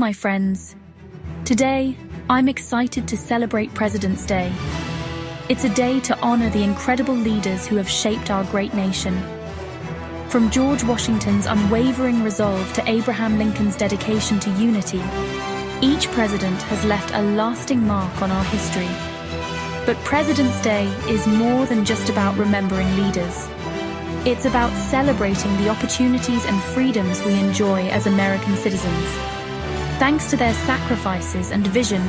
My friends, today I'm excited to celebrate President's Day. It's a day to honor the incredible leaders who have shaped our great nation. From George Washington's unwavering resolve to Abraham Lincoln's dedication to unity, each president has left a lasting mark on our history. But President's Day is more than just about remembering leaders. It's about celebrating the opportunities and freedoms we enjoy as American citizens. Thanks to their sacrifices and vision,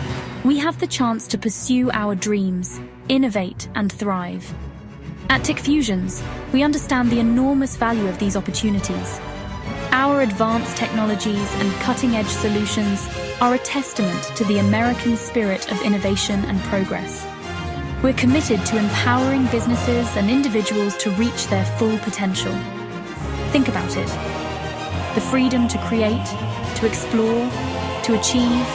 we have the chance to pursue our dreams, innovate, and thrive. At TECfusions, we understand the enormous value of these opportunities. Our advanced technologies and cutting-edge solutions are a testament to the American spirit of innovation and progress. We're committed to empowering businesses and individuals to reach their full potential. Think about it. The freedom to create, to explore, to achieve.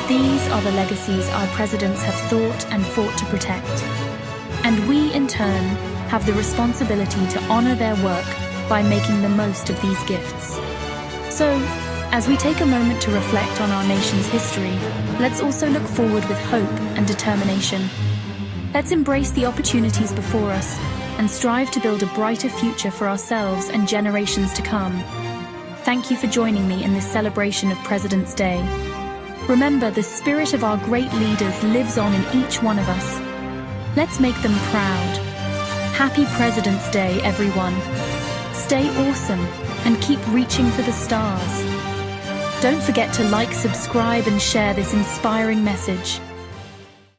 These are the legacies our presidents have thought and fought to protect. And we, in turn, have the responsibility to honor their work by making the most of these gifts. So, as we take a moment to reflect on our nation's history, let's also look forward with hope and determination. Let's embrace the opportunities before us and strive to build a brighter future for ourselves and generations to come. Thank you for joining me in this celebration of President's Day. Remember, the spirit of our great leaders lives on in each one of us. Let's make them proud. Happy President's Day, everyone. Stay awesome and keep reaching for the stars. Don't forget to like, subscribe, and share this inspiring message.